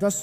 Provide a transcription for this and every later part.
10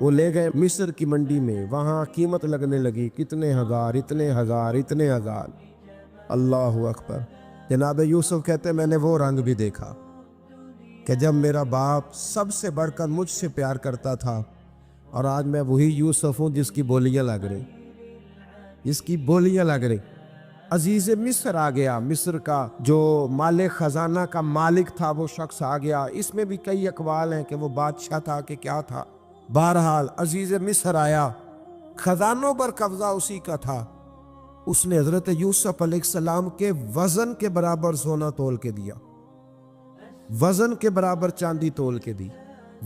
وہ لے گئے مصر کی منڈی میں، وہاں قیمت لگنے لگی، کتنے ہزار، اتنے ہزار، اتنے ہزار۔ اللہ اکبر۔ جناب یوسف کہتے میں نے وہ رنگ بھی دیکھا کہ جب میرا باپ سب سے بڑھ کر مجھ سے پیار کرتا تھا، اور آج میں وہی یوسف ہوں جس کی بولیاں لگ رہی، جس کی بولیاں لگ رہی۔ عزیز مصر آ گیا، مصر کا جو مال خزانہ کا مالک تھا وہ شخص آ گیا۔ اس میں بھی کئی اقوال ہیں کہ وہ بادشاہ تھا کہ کیا تھا۔ بہرحال عزیز مصر آیا، خزانوں پر قبضہ اسی کا تھا۔ اس نے حضرت یوسف علیہ السلام کے وزن کے برابر سونا تول کے دیا، وزن کے برابر چاندی تول کے دی،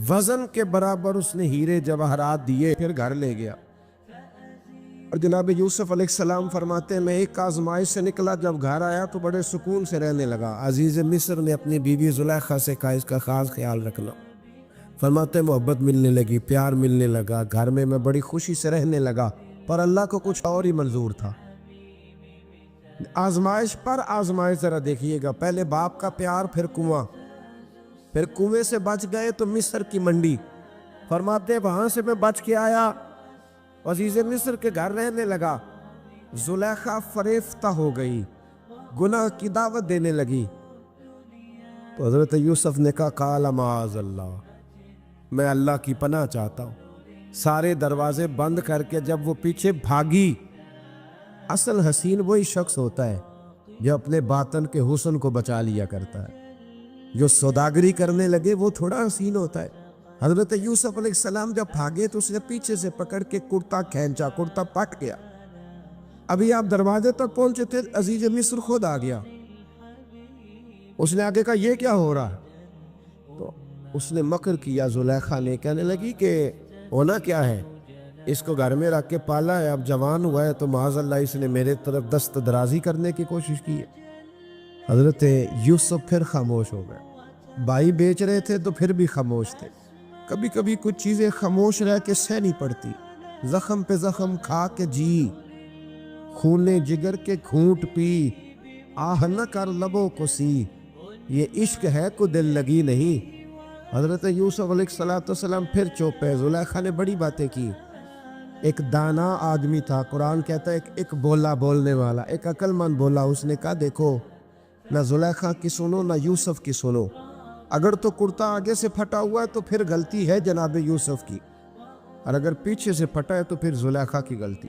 وزن کے برابر اس نے ہیرے جواہرات دیے، پھر گھر لے گیا۔ اور جناب یوسف علیہ السلام فرماتے ہیں میں ایک آزمائش سے نکلا، جب گھر آیا تو بڑے سکون سے رہنے لگا۔ عزیز مصر نے اپنی بیوی زلیخا سے کہا اس کا خاص خیال رکھنا۔ فرماتے ہیں محبت ملنے لگی، پیار ملنے لگا، گھر میں بڑی خوشی سے رہنے لگا، پر اللہ کو کچھ اور ہی منظور تھا۔ آزمائش پر آزمائش ذرا دیکھیے گا، پہلے باپ کا پیار، پھر کنواں، پھر کنویں سے بچ گئے تو مصر کی منڈی۔ فرماتے ہیں وہاں سے میں بچ کے آیا، عزیز مصر کے گھر رہنے لگا۔ زلیخا فریفتہ ہو گئی، گناہ کی دعوت دینے لگی۔ تو حضرت یوسف نے کہا قال معاذ اللہ، میں اللہ کی پناہ چاہتا ہوں۔ سارے دروازے بند کر کے جب وہ پیچھے بھاگی، اصل حسین وہی شخص ہوتا ہے جو اپنے باطن کے حسن کو بچا لیا کرتا ہے۔ جو سوداگری کرنے لگے وہ تھوڑا حسین ہوتا ہے۔ حضرت یوسف علیہ السلام جب بھاگے تو اس نے پیچھے سے پکڑ کے کرتا کھینچا، کرتا پٹ گیا۔ ابھی آپ دروازے تک پہنچے تھے، عزیز مصر خود آ گیا۔ اس نے آگے کہا یہ کیا ہو رہا ہے؟ تو اس نے مکر کیا، زلیخا نے، کہنے لگی کہ ہونا کیا ہے، اس کو گھر میں رکھ کے پالا ہے، اب جوان ہوا ہے تو معاذ اللہ اس نے میرے طرف دست درازی کرنے کی کوشش کی ہے۔ حضرت یوسف پھر خاموش ہو گئے۔ بھائی بیچ رہے تھے تو پھر بھی خاموش تھے۔ کبھی کبھی کچھ چیزیں خاموش رہ کے سہ نہیں پڑتی، زخم پہ زخم کھا کے جی، خون جگر کے گھونٹ پی، آہ نہ کر لبوں کو سی، یہ عشق ہے کو دل لگی نہیں۔ حضرت یوسف علیہ السلام پھر چپ ہے۔ زلیخا نے بڑی باتیں کی۔ ایک دانا آدمی تھا، قرآن کہتا ہے ایک بولا بولنے والا، ایک عقل مند بولا۔ اس نے کہا دیکھو نہ زلیخا کی سنو نہ یوسف کی سنو، اگر تو کرتا آگے سے پھٹا ہوا ہے تو پھر غلطی ہے جناب یوسف کی، اور اگر پیچھے سے پھٹا ہے تو پھر زلیخا کی غلطی۔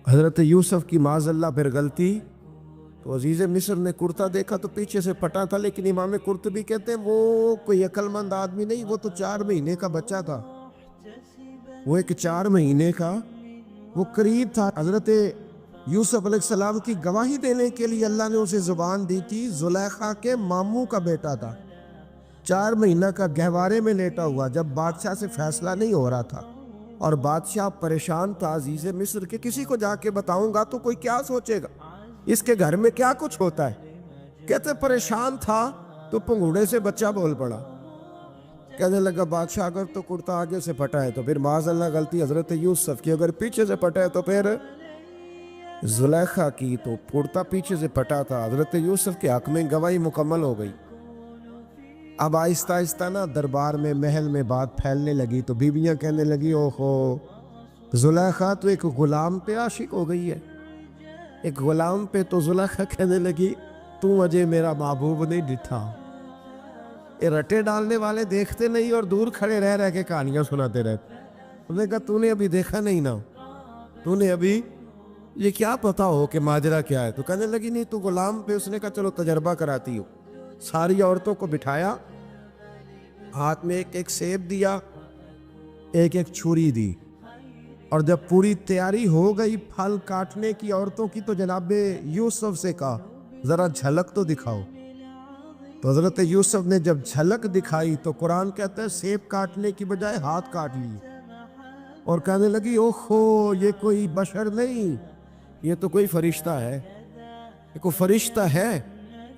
حضرت یوسف کی معاذ اللہ پھر غلطی۔ تو عزیز مصر نے کرتا دیکھا تو پیچھے سے پھٹا تھا، لیکن امام قرطبی کہتے ہیں وہ کوئی عقل مند آدمی نہیں، وہ تو 4 مہینے کا بچہ تھا، وہ ایک 4 مہینے کا وہ قریب تھا۔ حضرت یوسف علیہ السلام کی گواہی دینے کے لیے اللہ نے اسے زبان دی تھی، زلیخا کے ماموں کا بیٹا تھا، 4 مہینہ کا گہوارے میں لیٹا ہوا، جب بادشاہ سے فیصلہ نہیں ہو رہا تھا اور بادشاہ پریشان تھا عزیز مصر کے کسی کو جا کے بتاؤں گا تو کوئی کیا سوچے گا، اس کے گھر میں کیا کچھ ہوتا ہے۔ کہتے پریشان تھا تو پنگوڑے سے بچہ بول پڑا، کہنے لگا بادشاہ اگر تو کرتا آگے سے پھٹا ہے تو پھر معاذ اللہ غلطی حضرت یوسف کی، اگر پیچھے سے پھٹا ہے تو پھر زلیخا کی۔ تو کرتا پیچھے سے پھٹا تھا، حضرت یوسف کے حق میں گواہی مکمل ہو گئی۔ اب آہستہ آہستہ نا دربار میں محل میں بات پھیلنے لگی، تو بیویاں کہنے لگی اوہو زلیخا تو ایک غلام پہ عاشق ہو گئی ہے، ایک غلام پہ۔ تو زلیخا کہنے لگی تو مجھے میرا محبوب نہیں ڈٹھا۔ یہ رٹے ڈالنے والے دیکھتے نہیں اور دور کھڑے رہ رہ کے کہانیاں سناتے رہتے۔ انہوں نے کہا تو نے ابھی دیکھا نہیں نا، تو نے ابھی یہ کیا پتا ہو کہ ماجرا کیا ہے؟ تو کہنے لگی نہیں تو غلام پہ۔ اس نے کہا چلو تجربہ کراتی ہو۔ ساری عورتوں کو بٹھایا، ہاتھ میں ایک ایک سیب دیا، ایک ایک چھری دی، اور جب پوری تیاری ہو گئی پھل کاٹنے کی عورتوں کی تو جناب یوسف سے کہا ذرا جھلک تو دکھاؤ۔ تو حضرت یوسف نے جب جھلک دکھائی تو قرآن کہتا ہے سیب کاٹنے کی بجائے ہاتھ کاٹ لیے، اور کہنے لگی اوہو یہ کوئی بشر نہیں، یہ تو کوئی فرشتہ ہے، یہ کوئی فرشتہ ہے،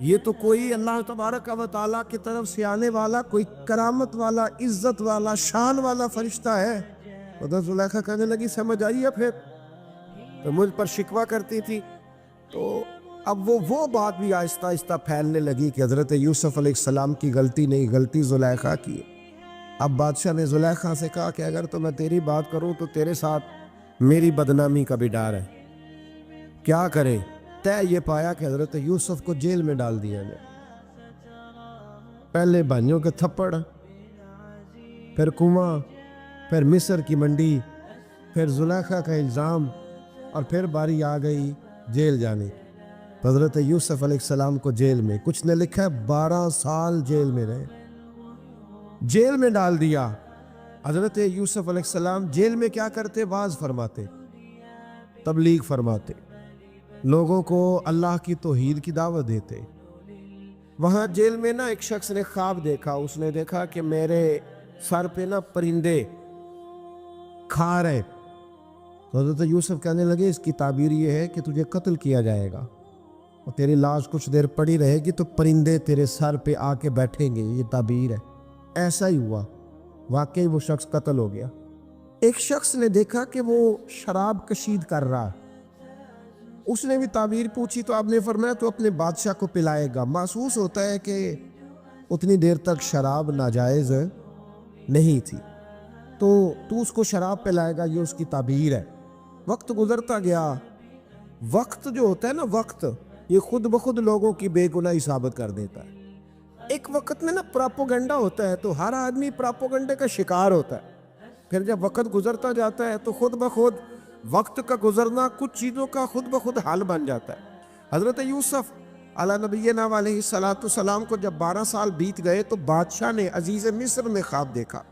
یہ تو کوئی اللہ تبارک و تعالیٰ کی طرف سے آنے والا کوئی کرامت والا، عزت والا، شان والا فرشتہ ہے۔ حضرت زلیخا کہنے لگی سمجھ آئی ہے پھر تو مجھ پر شکوہ کرتی تھی۔ تو اب وہ بات بھی آہستہ آہستہ پھیلنے لگی کہ حضرت یوسف علیہ السلام کی غلطی نہیں، غلطی زلیخا کی ہے۔ اب بادشاہ نے زلیخا سے کہا کہ اگر تو میں تیری بات کروں تو تیرے ساتھ میری بدنامی کا بھی ڈر ہے، کیا کرے؟ طے یہ پایا کہ حضرت یوسف کو جیل میں ڈال دیا جائے۔ پہلے بھائیوں کے تھپڑ، پھر کنواں، پھر مصر کی منڈی، پھر زلیخا کا الزام، اور پھر باری آ گئی جیل جانے۔ حضرت یوسف علیہ السلام کو جیل میں، کچھ نے لکھا ہے 12 سال جیل میں رہے، جیل میں ڈال دیا۔ حضرت یوسف علیہ السلام جیل میں کیا کرتے؟ واعظ فرماتے، تبلیغ فرماتے، لوگوں کو اللہ کی توحید کی دعوت دیتے۔ وہاں جیل میں نا ایک شخص نے خواب دیکھا، اس نے دیکھا کہ میرے سر پہ نا پرندے کھا رہے۔ تو حضرت یوسف کہنے لگے اس کی تعبیر یہ ہے کہ تجھے قتل کیا جائے گا، اور تیری لاش کچھ دیر پڑی رہے گی تو پرندے تیرے سر پہ آ کے بیٹھیں گے، یہ تعبیر ہے۔ ایسا ہی ہوا، واقعی وہ شخص قتل ہو گیا۔ ایک شخص نے دیکھا کہ وہ شراب کشید کر رہا، اس نے بھی تعبیر پوچھی تو آپ نے فرمایا تو اپنے بادشاہ کو پلائے گا۔ محسوس ہوتا ہے کہ اتنی دیر تک شراب ناجائز نہیں تھی، تو اس کو شراب پلائے گا، یہ اس کی تعبیر ہے۔ وقت گزرتا گیا، وقت جو ہوتا ہے نا، وقت یہ خود بخود لوگوں کی بے گناہی ثابت کر دیتا ہے۔ ایک وقت میں نا پراپوگنڈا ہوتا ہے تو ہر آدمی پراپوگنڈے کا شکار ہوتا ہے، پھر جب وقت گزرتا جاتا ہے تو خود بخود وقت کا گزرنا کچھ چیزوں کا خود بخود حل بن جاتا ہے۔ حضرت یوسف علی نبینا علیہ الصلوۃ والسلام کو جب 12 سال بیت گئے تو بادشاہ نے، عزیز مصر نے خواب دیکھا۔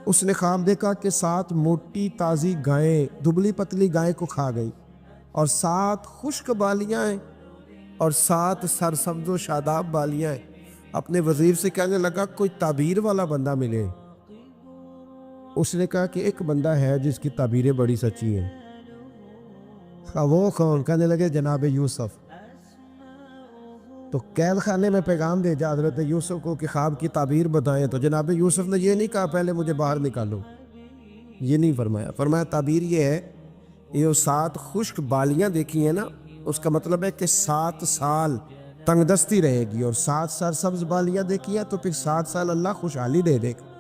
اس نے خواب دیکھا کہ 7 موٹی تازی گائیں دبلی پتلی گائیں کو کھا گئی، اور 7 خشک بالیاں اور 7 سرسبز و شاداب بالیاں۔ اپنے وزیر سے کہنے لگا کوئی تعبیر والا بندہ ملے۔ اس نے کہا کہ ایک بندہ ہے جس کی تعبیریں بڑی سچی ہیں۔ وہ کون؟ کہنے لگے جناب یوسف۔ تو قید خانے میں پیغام بھیجا حضرت یوسف کو کہ خواب کی تعبیر بتائیں، تو جناب یوسف نے یہ نہیں کہا پہلے مجھے باہر نکالو، یہ نہیں فرمایا۔ فرمایا تعبیر یہ ہے، یہ 7 خشک بالیاں دیکھی ہیں نا، اس کا مطلب ہے کہ 7 سال تنگ دستی رہے گی، اور 7 سرسبز بالیاں دیکھی ہیں تو پھر 7 سال اللہ خوشحالی دے دے گا۔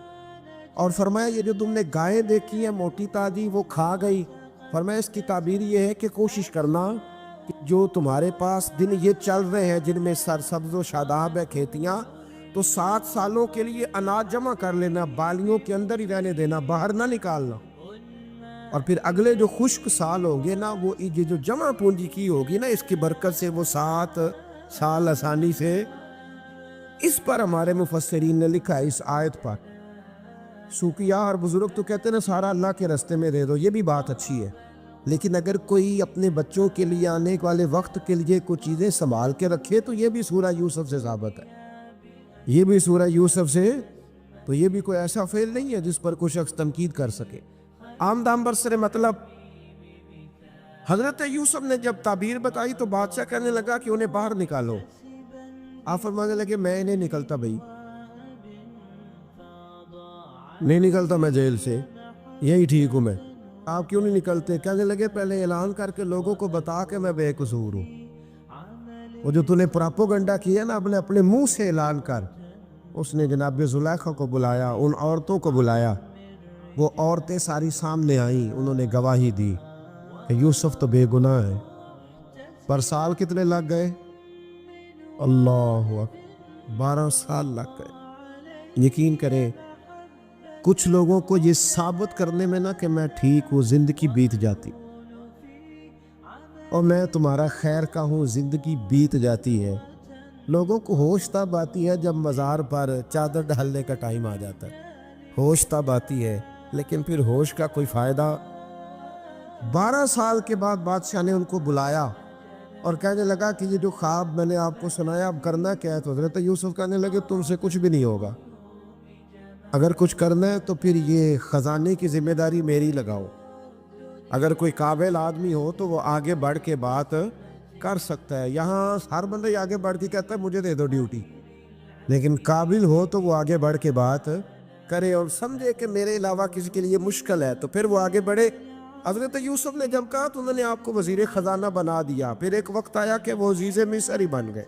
اور فرمایا یہ جو تم نے گائیں دیکھی ہیں موٹی تازی وہ کھا گئی، فرمایا اس کی تعبیر یہ ہے کہ کوشش کرنا کہ جو تمہارے پاس دن یہ چل رہے ہیں جن میں سرسبز و شاداب ہے کھیتیاں، تو 7 سالوں کے لیے اناج جمع کر لینا، بالیوں کے اندر ہی رہنے دینا، باہر نہ نکالنا، اور پھر اگلے جو خشک سال ہوں گے نا، وہ یہ جو جمع پونجی کی ہوگی نا، اس کی برکت سے وہ 7 سال آسانی سے۔ اس پر ہمارے مفسرین نے لکھا ہے، اس آیت پر سوکیا اور بزرگ تو کہتے ہیں نا سارا اللہ کے راستے میں دے دو، یہ بھی بات اچھی ہے، لیکن اگر کوئی اپنے بچوں کے لیے آنے والے وقت کے لیے کچھ چیزیں سنبھال کے رکھے تو یہ بھی سورہ یوسف سے ثابت ہے، یہ بھی سورہ یوسف سے، تو یہ بھی کوئی ایسا فعل نہیں ہے جس پر کوئی شخص تنقید کر سکے۔ آمدام برسر مطلب حضرت یوسف نے جب تعبیر بتائی تو بادشاہ کہنے لگا کہ انہیں باہر نکالو۔ آپ فرمانے لگے میں نہیں نکلتا بھائی، نہیں نکلتا میں جیل سے، یہی ٹھیک ہوں میں۔ آپ کیوں نہیں نکلتے؟ کہنے لگے پہلے اعلان کر کے لوگوں کو بتا کہ میں بے قصور ہوں، وہ جو تو نے پراپوگنڈا کیا نا اپنے منہ سے اعلان کر۔ اس نے جناب زلیخا کو بلایا، ان عورتوں کو بلایا، وہ عورتیں ساری سامنے آئیں، انہوں نے گواہی دی کہ یوسف تو بے گناہ ہے۔ پر سال کتنے لگ گئے؟ اللہ اکبر، 12 سال لگ گئے۔ یقین کریں کچھ لوگوں کو یہ ثابت کرنے میں نا کہ میں ٹھیک ہوں زندگی بیت جاتی، اور میں تمہارا خیر کا ہوں زندگی بیت جاتی ہے۔ لوگوں کو ہوش تب آتی ہے جب مزار پر چادر ڈالنے کا ٹائم آ جاتا ہے، ہوش تب آتی ہے، لیکن پھر ہوش کا کوئی فائدہ۔ 12 سال کے بعد بادشاہ نے ان کو بلایا اور کہنے لگا کہ یہ جو خواب میں نے آپ کو سنایا اب کرنا کیا ہے؟ تو حضرت یوسف کہنے لگے تم سے کچھ بھی نہیں ہوگا، اگر کچھ کرنا ہے تو پھر یہ خزانے کی ذمہ داری میری لگاؤ۔ اگر کوئی قابل آدمی ہو تو وہ آگے بڑھ کے بات کر سکتا ہے، یہاں ہر بندہ ہی آگے بڑھ کے کہتا ہے مجھے دے دو ڈیوٹی، لیکن قابل ہو تو وہ آگے بڑھ کے بات کرے اور سمجھے کہ میرے علاوہ کسی کے لیے مشکل ہے تو پھر وہ آگے بڑھے۔ حضرت یوسف نے جب کہا تو انہوں نے آپ کو وزیر خزانہ بنا دیا، پھر ایک وقت آیا کہ وہ عزیز مصر ہی بن گئے۔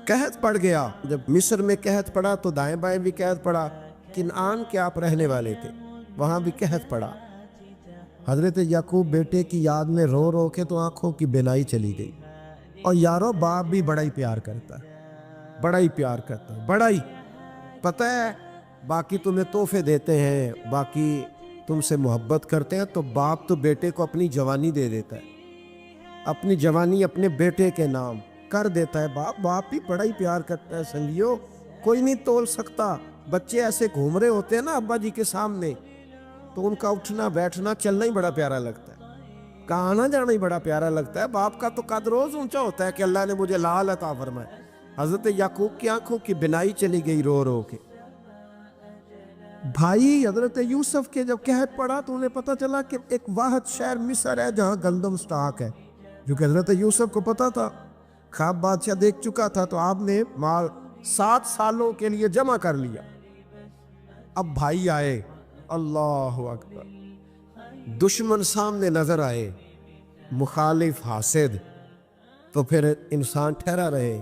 قحط پڑ گیا، جب مصر میں قحط پڑا تو دائیں بائیں بھی قحط پڑا، کنعان کے آپ رہنے والے تھے وہاں بھی قحط پڑا۔ حضرت یعقوب بیٹے کی یاد میں رو رو کے تو آنکھوں کی بینائی چلی گئی۔ اور یارو باپ بھی بڑا ہی پیار کرتا ہے، بڑا ہی پیار کرتا ہے، بڑا ہی، پتہ ہے باقی تمہیں تحفے دیتے ہیں، باقی تم سے محبت کرتے ہیں، تو باپ تو بیٹے کو اپنی جوانی دے دیتا ہے، اپنی جوانی اپنے بیٹے کے نام کر دیتا ہے۔ باپ بھی بڑا ہی پیار کرتا ہے سنگیو، کوئی نہیں تول سکتا۔ بچے ایسے گھوم رہے ہوتے ہیں نا ابا جی کے سامنے، تو ان کا اٹھنا بیٹھنا چلنا ہی بڑا پیارا لگتا ہے، کا آنا جانا ہی بڑا پیارا لگتا ہے۔ باپ کا تو قد روز اونچا ہوتا ہے کہ اللہ نے مجھے لال عطا فرمائے۔ حضرت یعقوب کی آنکھوں کی بینائی چلی گئی رو رو کے۔ بھائی حضرت یوسف کے جب قحط پڑا تو انہیں پتہ چلا کہ ایک واحد شہر مصر ہے جہاں گندم سٹاک ہے، جو کہ حضرت یوسف کو پتہ تھا، خواب بادشاہ دیکھ چکا تھا، تو آپ نے مال 7 سالوں کے لیے جمع کر لیا۔ اب بھائی آئے، اللہ اکبر، دشمن سامنے نظر آئے، مخالف حاسد، تو پھر انسان ٹھہرا رہے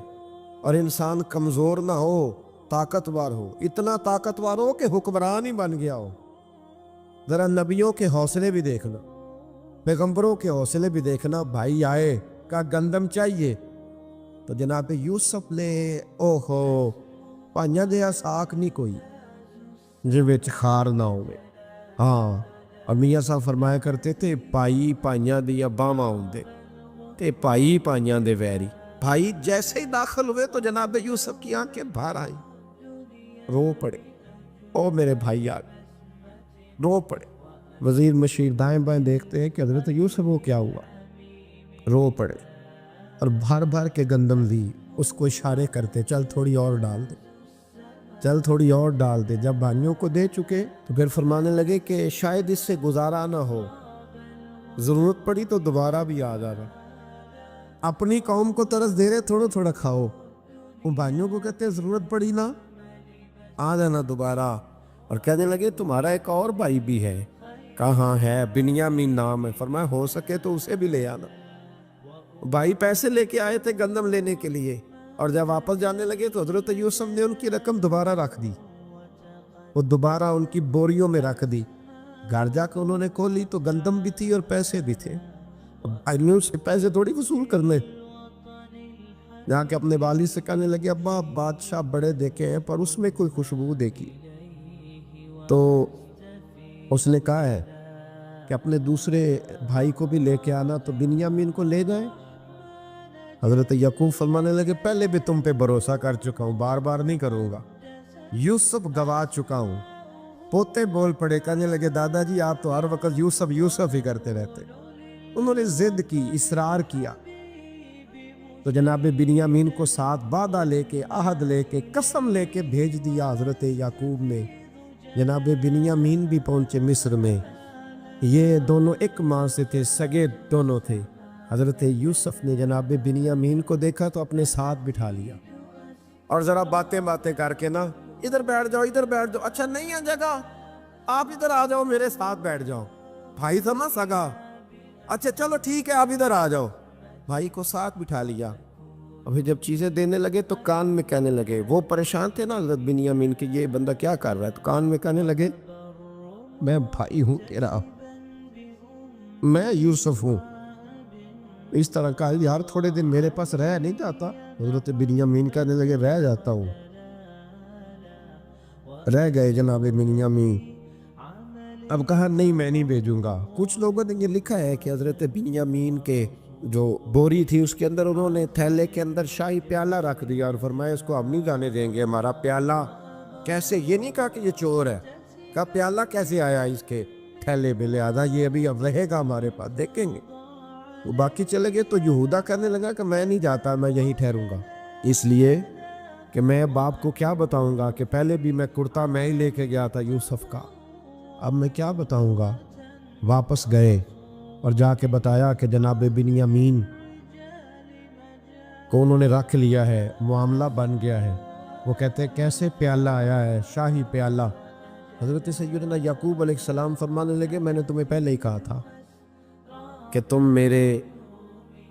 اور انسان کمزور نہ ہو، طاقتور ہو، اتنا طاقتور ہو کہ حکمران ہی بن گیا ہو۔ ذرا نبیوں کے حوصلے بھی دیکھنا، پیغمبروں کے حوصلے بھی دیکھنا۔ بھائی آئے، کہا گندم چاہیے، تو جناب یوسف نے اوہو پائیاں دیا ساک نہیں کوئی جے وچ خار نہ ہوئے۔ ہاں، اور میاں صاحب فرمایا کرتے تھے پائی پائیاں دیا باواں ہوندے تے پائی پائیاں دے ویری۔ بھائی جیسے ہی داخل ہوئے تو جناب یوسف کی آنکھیں باہر آئیں، رو پڑے، او میرے بھائی آ گئے، رو پڑے۔ وزیر مشیر دائیں بائیں دیکھتے ہیں کہ حضرت یوسف کو کیا ہوا، رو پڑے اور بھر بھر کے گندم دی، اس کو اشارے کرتے چل تھوڑی اور ڈال دے، چل تھوڑی اور ڈال دے۔ جب بھائیوں کو دے چکے تو پھر فرمانے لگے کہ شاید اس سے گزارا نہ ہو، ضرورت پڑی تو دوبارہ بھی آ جانا۔ اپنی قوم کو ترس دے رہے تھوڑا تھوڑا کھاؤ، ان بھائیوں کو کہتے ضرورت پڑی نا آ جانا دوبارہ۔ اور کہنے لگے تمہارا ایک اور بھائی بھی ہے، کہاں ہے؟ بنیامین نام ہے۔ فرمایا ہو سکے تو اسے بھی لے آنا۔ بھائی پیسے لے کے آئے تھے گندم لینے کے لیے، اور جب واپس جانے لگے تو حضرت یوسف نے ان کی رقم دوبارہ رکھ دی، وہ دوبارہ ان کی بوریوں میں رکھ دی۔ گھر جا کے انہوں نے کھولی تو گندم بھی تھی اور پیسے بھی تھے۔ بھائیوں سے پیسے تھوڑی وصول کرنے، جا کے اپنے والد سے کہنے لگے ابا بادشاہ بڑے دیکھے ہیں پر اس میں کوئی خوشبو دیکھی، تو اس نے کہا ہے کہ اپنے دوسرے بھائی کو بھی لے کے آنا، تو بنیامین کو لے جائیں۔ حضرت یعقوب فرمانے لگے پہلے بھی تم پہ بھروسہ کر چکا ہوں، بار بار نہیں کروں گا، یوسف گوا چکا ہوں۔ پوتے بول پڑے، کہنے لگے دادا جی آپ تو ہر وقت یوسف یوسف ہی کرتے رہتے۔ انہوں نے ضد کی، اصرار کیا، تو جناب بنیامین کو ساتھ وعدہ لے کے، عہد لے کے، قسم لے کے بھیج دیا حضرت یعقوب نے۔ جناب بنیامین بھی پہنچے مصر میں، یہ دونوں ایک ماں سے تھے، سگے دونوں تھے۔ حضرت یوسف نے جناب بنیامین کو دیکھا تو اپنے ساتھ بٹھا لیا، اور ذرا باتیں کر کے نا ادھر بیٹھ جاؤ، ادھر بیٹھ جاؤ، اچھا نہیں ہے جگہ، آپ ادھر آ جاؤ میرے ساتھ بیٹھ جاؤ۔ بھائی تھا نا سگا، اچھا چلو ٹھیک ہے آپ ادھر آ جاؤ۔ بھائی کو ساتھ بٹھا لیا، ابھی جب چیزیں دینے لگے تو کان میں کہنے لگے، وہ پریشان تھے نا حضرت بنیامین کہ یہ بندہ کیا کر رہا ہے، تو کان میں کہنے لگے میں بھائی ہوں تیرا، میں یوسف ہوں۔ اس طرح کہا یار تھوڑے دن میرے پاس رہ نہیں جاتا؟ حضرت بنیامین کہنے لگے رہ جاتا ہوں۔ رہ گئے جناب بنیامین۔ اب کہا نہیں میں نہیں بھیجوں گا۔ کچھ لوگوں نے یہ لکھا ہے کہ حضرت بنیامین کے جو بوری تھی اس کے اندر انہوں نے تھیلے کے اندر شاہی پیالہ رکھ دیا اور فرمایا اس کو ہم نہیں جانے دیں گے، ہمارا پیالہ کیسے، یہ نہیں کہا کہ یہ چور ہے، کہا پیالہ کیسے آیا اس کے تھیلے میں، لہٰذا یہ ابھی اب رہے گا ہمارے پاس، دیکھیں گے۔ وہ باقی چلے گئے تو یہودا کہنے لگا کہ میں نہیں جاتا، میں یہیں ٹھہروں گا، اس لیے کہ میں باپ کو کیا بتاؤں گا کہ پہلے بھی میں کرتا میں ہی لے کے گیا تھا یوسف کا، اب میں کیا بتاؤں گا۔ واپس گئے اور جا کے بتایا کہ جناب بنیامین کو انہوں نے رکھ لیا ہے، معاملہ بن گیا ہے۔ وہ کہتے ہیں کیسے پیالہ آیا ہے، شاہی پیالہ۔ حضرت سیدنا یعقوب علیہ السلام فرمانے لگے میں نے تمہیں پہلے ہی کہا تھا کہ تم میرے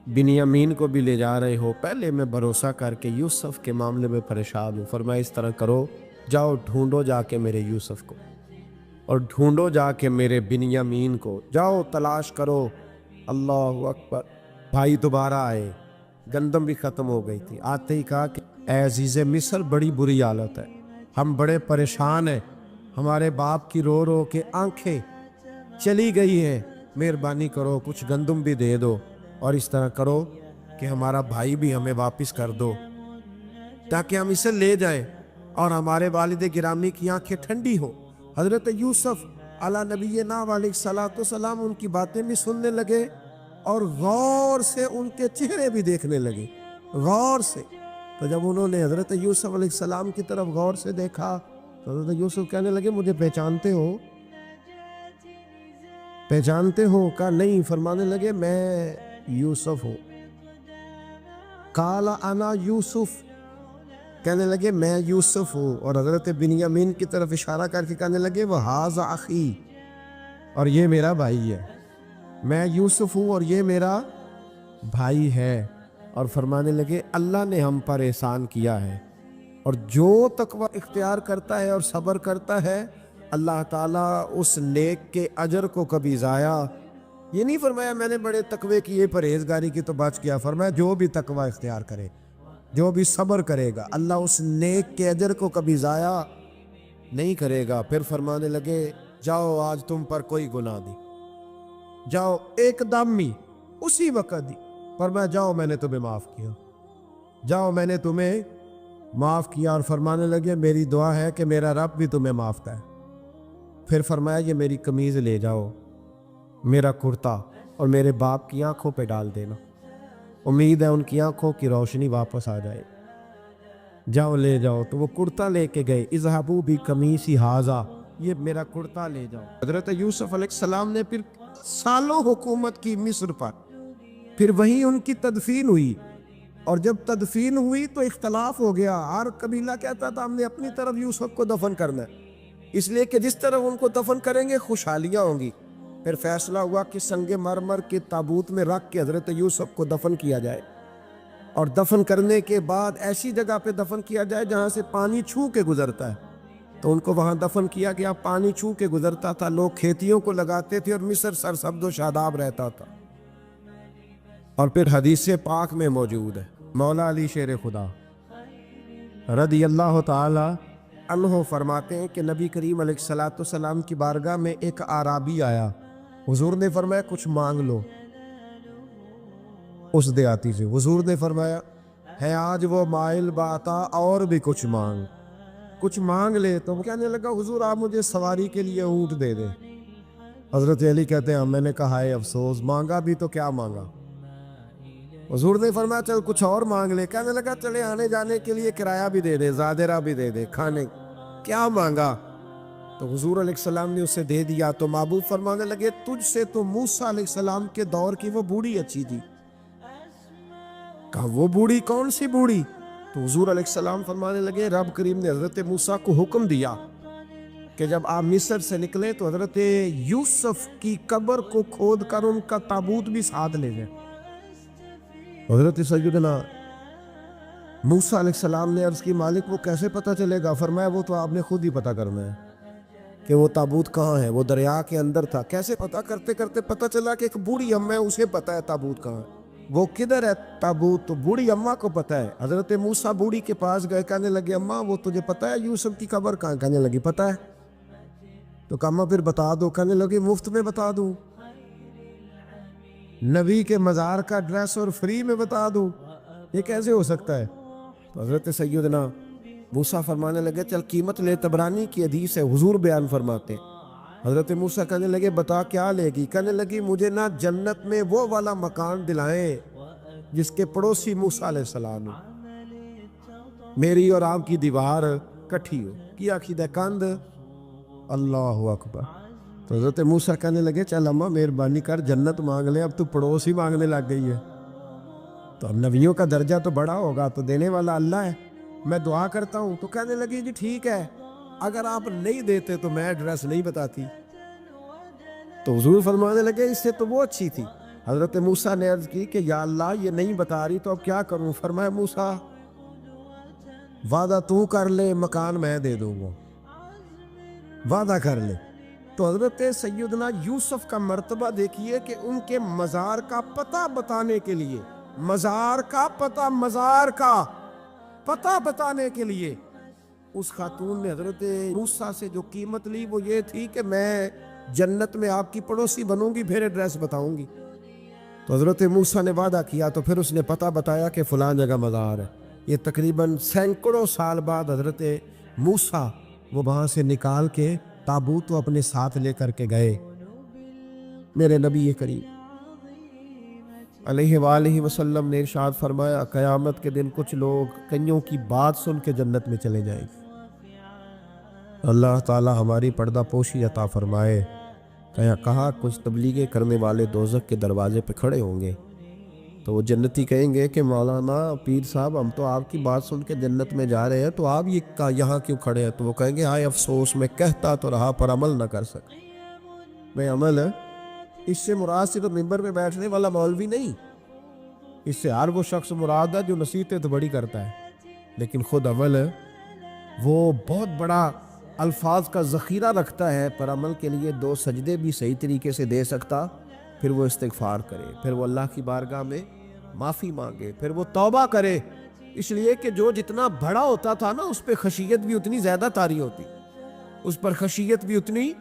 بنیامین کو بھی لے جا رہے ہو، پہلے میں بھروسہ کر کے یوسف کے معاملے میں پریشان ہوں۔ فرمایا اس طرح کرو، جاؤ ڈھونڈو جا کے میرے یوسف کو، اور ڈھونڈو جا کے میرے بنیامین کو، جاؤ تلاش کرو۔ اللہ اکبر۔ بھائی دوبارہ آئے، گندم بھی ختم ہو گئی تھی، آتے ہی کہا کہ اے عزیز مصر، بڑی بری حالت ہے، ہم بڑے پریشان ہیں، ہمارے باپ کی رو رو کے آنکھیں چلی گئی ہیں، مہربانی کرو کچھ گندم بھی دے دو، اور اس طرح کرو کہ ہمارا بھائی بھی ہمیں واپس کر دو تاکہ ہم اسے لے جائیں اور ہمارے والد گرامی کی آنکھیں ٹھنڈی ہو۔ حضرت یوسف علی نبینا علیہ الصلوۃ والسلام ان کی باتیں بھی سننے لگے اور غور سے ان کے چہرے بھی دیکھنے لگے، غور سے۔ تو جب انہوں نے حضرت یوسف علیہ السلام کی طرف غور سے دیکھا تو حضرت یوسف کہنے لگے مجھے پہچانتے ہو؟ پہچانتے ہو؟ کہا نہیں۔ فرمانے لگے میں یوسف ہوں۔ قال انا یوسف، کہنے لگے میں یوسف ہوں، اور حضرت بنیامین کی طرف اشارہ کر کے کہنے لگے وہذا اخی، اور یہ میرا بھائی ہے، میں یوسف ہوں اور یہ میرا بھائی ہے۔ اور فرمانے لگے اللہ نے ہم پر احسان کیا ہے، اور جو تقوی اختیار کرتا ہے اور صبر کرتا ہے اللہ تعالیٰ اس نیک کے اجر کو کبھی ضائع، یہ نہیں فرمایا میں نے بڑے تقوی کیے پرہیزگاری کی تو بچ گیا، فرمایا جو بھی تقوی اختیار کرے، جو بھی صبر کرے گا، اللہ اس نیک کے اجر کو کبھی ضائع نہیں کرے گا۔ پھر فرمانے لگے جاؤ آج تم پر کوئی گناہ نہیں، جاؤ ایک دم ہی اسی وقت ہی فرمایا جاؤ میں نے تمہیں معاف کیا، جاؤ میں نے تمہیں معاف کیا۔ اور فرمانے لگے میری دعا ہے کہ میرا رب بھی تمہیں معاف کرے۔ پھر فرمایا یہ میری قمیض لے جاؤ، میرا کرتا، اور میرے باپ کی آنکھوں پہ ڈال دینا، امید ہے ان کی آنکھوں کی روشنی واپس آ جائے، جاؤ لے جاؤ۔ تو وہ کرتا لے کے گئے، اذهبوا بقمیصی ھذا، یہ میرا کرتا لے جاؤ۔ حضرت یوسف علیہ السلام نے پھر سالوں حکومت کی مصر پر، پھر وہیں ان کی تدفین ہوئی، اور جب تدفین ہوئی تو اختلاف ہو گیا، ہر قبیلہ کہتا تھا ہم نے اپنی طرف یوسف کو دفن کرنا ہے، اس لیے کہ جس طرف ان کو دفن کریں گے خوشحالیاں ہوں گی۔ پھر فیصلہ ہوا کہ سنگ مرمر کے تابوت میں رکھ کے حضرت یوسف کو دفن کیا جائے، اور دفن کرنے کے بعد ایسی جگہ پہ دفن کیا جائے جہاں سے پانی چھو کے گزرتا ہے۔ تو ان کو وہاں دفن کیا گیا، پانی چھو کے گزرتا تھا، لوگ کھیتیوں کو لگاتے تھے اور مصر سرسبز و شاداب رہتا تھا۔ اور پھر حدیث پاک میں موجود ہے، مولا علی شیر خدا رضی اللہ تعالی عنہ فرماتے ہیں کہ نبی کریم علیہ الصلوۃ والسلام کی بارگاہ میں ایک اعرابی آیا، حضور نے فرمایا کچھ مانگ لو اس دیہاتی سے۔ حضور نے فرمایا ہے آج وہ مائل باتا، اور بھی کچھ مانگ لے۔ تو وہ کہنے لگا حضور آپ مجھے سواری کے لیے اونٹ دے دیں۔ حضرت علی کہتے ہیں میں نے کہا ہے افسوس، مانگا بھی تو کیا مانگا۔ حضور نے فرمایا چل کچھ اور مانگ لے۔ کہنے لگا چلے آنے جانے کے لیے کرایہ بھی دے دے، زادرہ بھی دے دے، کھانے، کیا مانگا؟ تو حضور علیہ السلام نے اسے دے دیا۔ تو محبوب فرمانے لگے تجھ سے تو موسیٰ علیہ السلام کے دور کی وہ بوڑھی اچھی تھی۔ کہا وہ بوڑھی کون سی بوڑھی؟ تو حضور علیہ السلام فرمانے لگے رب کریم نے حضرت موسیٰ کو حکم دیا کہ جب آپ مصر سے نکلے تو حضرت یوسف کی قبر کو کھود کر ان کا تابوت بھی ساتھ لے جائے۔ حضرت سیدنا موسیٰ علیہ السلام نے عرض کی مالک وہ کیسے پتہ چلے گا؟ فرمایا وہ تو آپ نے خود ہی پتہ کرنا ہے کہ وہ تابوت کہاں ہے، وہ دریا کے اندر تھا۔ کیسے پتہ کرتے کرتے پتہ چلا کہ ایک بوڑھی اماں ہے، اسے پتہ ہے تابوت کہاں ہے، وہ کدھر ہے تابوت، تو بوڑھی اماں کو پتہ ہے۔ حضرت موسیٰ بوڑھی کے پاس گئے، کہنے لگے اماں وہ تجھے پتہ ہے یوسف کی قبر کہاں؟ کہنے لگی پتہ ہے۔ تو کہا اماں پھر بتا دو۔ کہنے لگے مفت میں بتا دوں، نبی کے مزار کا ایڈریس اور فری میں بتا دوں، یہ کیسے ہو سکتا ہے؟ تو حضرت سیدنا موسیٰ فرمانے لگے چل قیمت لے، طبرانی کی حدیث ہے، حضور بیان فرماتے ہیں۔ حضرت موسیٰ کہنے لگے بتا کیا لے گی؟ کہنے لگی مجھے نا جنت میں وہ والا مکان دلائیں جس کے پڑوسی موسیٰ علیہ السلام ہیں، میری اور آپ کی دیوار کٹھی ہو، کیا عقیدہ کند۔ اللہ اکبر۔ تو حضرت موسیٰ کہنے لگے چل اماں مہربانی کر جنت مانگ لے، اب تو پڑوس ہی مانگنے لگ گئی ہے، تو اب نبیوں کا درجہ تو بڑا ہوگا، تو دینے والا اللہ ہے، میں دعا کرتا ہوں۔ تو کہنے لگی جی ٹھیک ہے، اگر آپ نہیں دیتے تو میں ایڈریس نہیں بتاتی۔ تو حضور فرمانے لگے اس سے تو وہ اچھی تھی حضرت موسیٰ نے عرض کی کہ یا اللہ یہ نہیں بتا رہی تو اب کیا کروں؟ فرمایا موسیٰ وعدہ تو کر لے، مکان میں دے دوں گا، وعدہ کر لے۔ تو حضرت سیدنا یوسف کا مرتبہ دیکھیے کہ ان کے مزار کا پتہ بتانے کے لیے، مزار کا پتہ بتانے کے لیے اس خاتون نے حضرت موسیٰ سے جو قیمت لی وہ یہ تھی کہ میں جنت میں آپ کی پڑوسی بنوں گی، پھر ایڈریس بتاؤں گی۔ تو حضرت موسیٰ نے وعدہ کیا تو پھر اس نے پتہ بتایا کہ فلاں جگہ مزار ہے۔ یہ تقریباً سینکڑوں سال بعد حضرت موسیٰ وہ وہاں سے نکال کے تابوت وہ اپنے ساتھ لے کر کے گئے۔ میرے نبی کریم علیہ وآلہ وسلم نے ارشاد فرمایا قیامت کے دن کچھ لوگ کئیوں کی بات سن کے جنت میں چلے جائیں گے۔ اللہ تعالی ہماری پردہ پوشی عطا فرمائے۔ کہا کچھ تبلیغیں کرنے والے دوزخ کے دروازے پہ کھڑے ہوں گے تو وہ جنتی کہیں گے کہ مولانا پیر صاحب ہم تو آپ کی بات سن کے جنت میں جا رہے ہیں، تو آپ یہ یہاں کیوں کھڑے ہیں؟ تو وہ کہیں گے ہائے افسوس، میں کہتا تو رہا پر عمل نہ کر سکا۔ میں عمل ہے اس سے مراد صرف ممبر پہ بیٹھنے والا مولوی نہیں، اس سے ہر وہ شخص مراد ہے جو نصیحتیں تو بڑی کرتا ہے لیکن خود عمل ہے وہ بہت بڑا الفاظ کا ذخیرہ رکھتا ہے، پر عمل کے لیے 2 سجدے بھی صحیح طریقے سے دے سکتا، پھر وہ استغفار کرے، پھر وہ اللہ کی بارگاہ میں معافی مانگے، پھر وہ توبہ کرے، اس لیے کہ جو جتنا بڑا ہوتا تھا نا اس پہ خشیت بھی اتنی زیادہ طاری ہوتی، اس پر خشیت بھی اتنی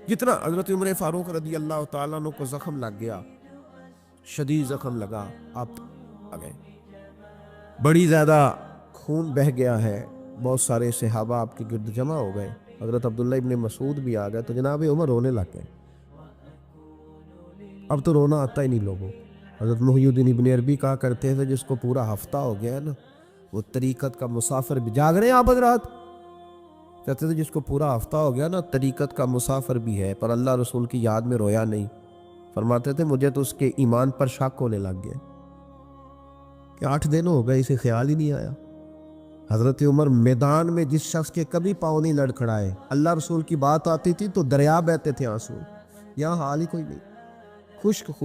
جتنا۔ حضرت عمر فاروق رضی اللہ تعالیٰ عنہ کو زخم لگ گیا، شدید زخم لگا، آپ آ گئے، بڑی زیادہ خون بہہ گیا ہے، بہت سارے صحابہ آپ کے گرد جمع ہو گئے، حضرت عبداللہ ابن مسعود بھی آ گئے، تو جناب عمر رونے لگ گئے۔ اب تو رونا آتا ہی نہیں لوگوں۔ حضرت محی الدین ابن عربی کہا کرتے تھے جس کو پورا ہفتہ ہو گیا ہے نا وہ طریقت کا مسافر بھی، جاگ رہے ہیں آپ حضرات؟ کہتے تھے جس کو پورا ہفتہ ہو گیا نا طریقت کا مسافر بھی ہے پر اللہ رسول کی یاد میں رویا نہیں۔ فرماتے تھے مجھے تو اس کے ایمان پر شک ہونے لگ گیا کہ 8 دن ہو گئے اسے خیال ہی نہیں آیا۔ حضرت عمر میدان میں جس شخص کے کبھی پاؤں نہیں لڑکھڑائے، اللہ رسول کی بات آتی تھی تو دریا بہتے تھے آنسو، یہاں حال ہی کوئی نہیں، خشک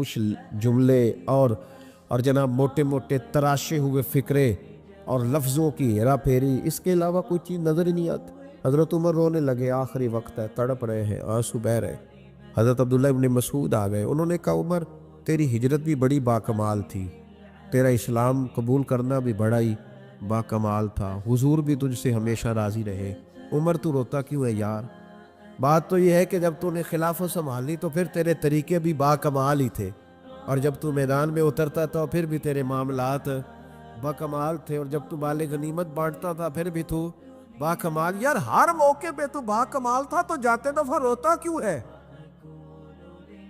جملے اور جناب موٹے موٹے تراشے ہوئے فکرے اور لفظوں کی ہیرا پھیری، اس کے علاوہ کوئی چیز نظر ہی نہیں آتی۔ حضرت عمر رونے لگے، آخری وقت ہے، تڑپ رہے ہیں، آنسو بہہ رہے۔ حضرت عبداللہ ابن مسعود آ گئے، انہوں نے کہا عمر تیری ہجرت بھی بڑی باکمال تھی، تیرا اسلام قبول کرنا بھی بڑا ہی باکمال تھا، حضور بھی تجھ سے ہمیشہ راضی رہے۔ عمر تو روتا کیوں ہے یار؟ بات تو یہ ہے کہ جب تو نے خلافت سنبھالی تو پھر تیرے طریقے بھی باکمال ہی تھے، اور جب تو میدان میں اترتا تھا پھر بھی تیرے معاملات باکمال تھے، اور جب تو مال غنیمت بانٹتا تھا پھر بھی تو باکمال۔ یار ہر موقع پہ تو باکمال تھا تو جاتے دفعہ روتا کیوں ہے؟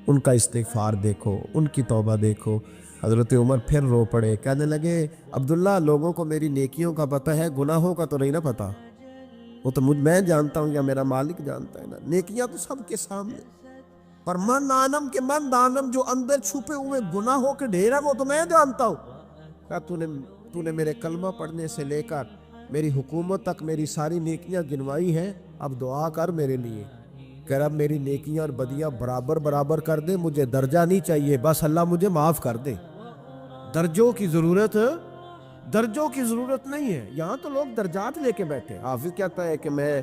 ان کا استغفار دیکھو، ان کی توبہ دیکھو۔ حضرت عمر پھر رو پڑے، کہنے لگے عبداللہ لوگوں کو میری نیکیوں کا پتہ ہے، گناہوں کا تو نہیں نا پتہ، وہ تو میں جانتا ہوں یا میرا مالک جانتا ہے نا، نیکیاں تو سب کے سامنے، پر من آنم کے من دانم جو اندر چھپے ہوئے گناہوں کے ڈھیر ہیں وہ تو میں جانتا ہوں۔ کہا تو نے میرے کلمہ پڑھنے سے لے کر میری حکومت تک میری ساری نیکیاں گنوائی ہیں، اب دعا کر میرے لیے کہ رب میری نیکیاں اور بدیاں برابر کر دے، مجھے درجہ نہیں چاہیے، بس اللہ مجھے معاف کر دے۔ درجوں کی ضرورت نہیں ہے، یہاں تو لوگ درجات لے کے بیٹھے۔ حافظ کہتا ہے کہ میں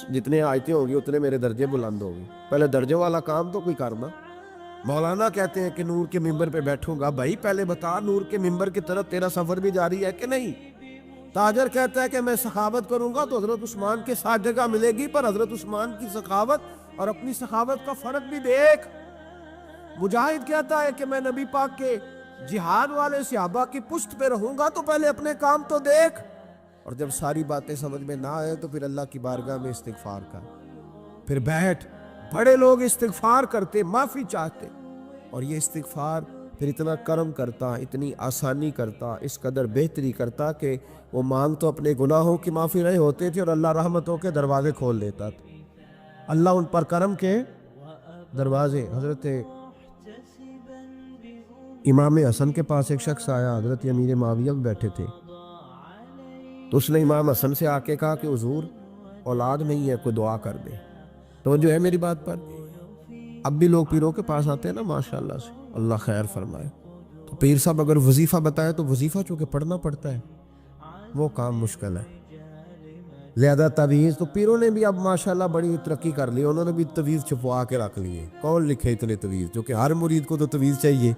جتنے آیتیں ہوگی اتنے میرے درجے بلند ہوگی، پہلے درجے والا کام تو کوئی کرنا۔ مولانا کہتے ہیں کہ نور کے ممبر پہ بیٹھوں گا، بھائی پہلے بتا نور کے ممبر کی طرف تیرا سفر بھی جاری ہے کہ نہیں؟ تاجر کہتا ہے کہ میں سخاوت کروں گا تو حضرت عثمان کے ساتھ جگہ ملے گی، پر حضرت عثمان کی سخاوت اور اپنی سخاوت کا فرق بھی دیکھ۔ مجاہد کہتا ہے کہ میں نبی پاک کے جہاد والے صحابہ کی پشت پہ رہوں گا تو پہلے اپنے کام تو دیکھ، اور جب ساری باتیں سمجھ میں نہ آئے تو پھر اللہ کی بارگاہ میں استغفار کر، پھر بیٹھ۔ بڑے لوگ استغفار کرتے، معافی چاہتے، اور یہ استغفار پھر اتنا کرم کرتا، اتنی آسانی کرتا، اس قدر بہتری کرتا کہ وہ مانگ تو اپنے گناہوں کی معافی رہے ہوتے تھے اور اللہ رحمتوں کے دروازے کھول دیتا تھا، اللہ ان پر کرم کے دروازے۔ حضرت امام حسن کے پاس ایک شخص آیا، حضرت امیر معاویہ بھی بیٹھے تھے، تو اس نے امام حسن سے آ کے کہا کہ حضور اولاد نہیں ہے، کوئی دعا کر دے۔ تو جو ہے میری بات پر اب بھی لوگ پیروں کے پاس آتے ہیں نا ماشاءاللہ سے، اللہ خیر فرمائے۔ تو پیر صاحب اگر وظیفہ بتائے تو وظیفہ چونکہ پڑھنا پڑتا ہے، وہ کام مشکل ہے۔ لہذا تعویذ تو پیروں نے بھی اب ماشاءاللہ بڑی ترقی کر لی، انہوں نے بھی تعویذ چھپوا کے رکھ لیے۔ کون لکھے اتنے تعویذ، جو کہ ہر مرید کو تو تعویذ چاہیے،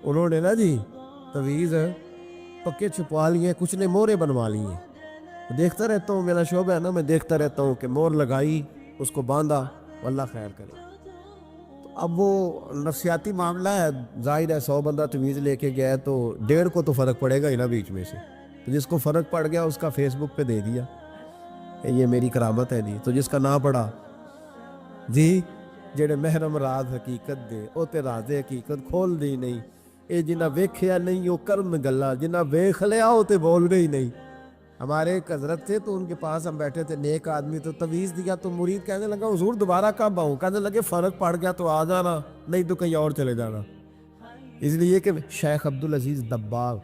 انہوں نے نا جی تعویذ پکے چھپوا لیے، کچھ نے مورے بنوا لیے۔ دیکھتا رہتا ہوں، میرا شعبہ ہے نا، میں دیکھتا رہتا ہوں کہ مور لگائی، اس کو باندھا، اللہ خیر کرے۔ تو اب وہ نفسیاتی معاملہ ہے، ظاہر ہے 100 بندہ تعویذ لے کے گیا ہے تو 1.5 کو تو فرق پڑے گا ہی نا بیچ میں سے۔ تو جس کو فرق پڑ گیا اس کا فیس بک پہ دے دیا کہ یہ میری کرامت ہے جی، تو جس کا نہ پڑا جی جڑے محرم راز حقیقت دے او تے راز حقیقت کھول دی نہیں، اے جنہ ویکھیا نہیں او کرن گلا، جنہ ویکھ لیا او تے بول رہی نہیں۔ ہمارے ایک حضرت تھے تو ان کے پاس ہم بیٹھے تھے، نیک آدمی، تو تعویذ دیا تو مرید کہنے لگا حضور دوبارہ کب آؤں؟ کہنے لگے فرق پڑ گیا تو آ جانا، نہیں تو کہیں اور چلے جانا۔ اس لیے کہ شیخ عبدالعزیز دباغ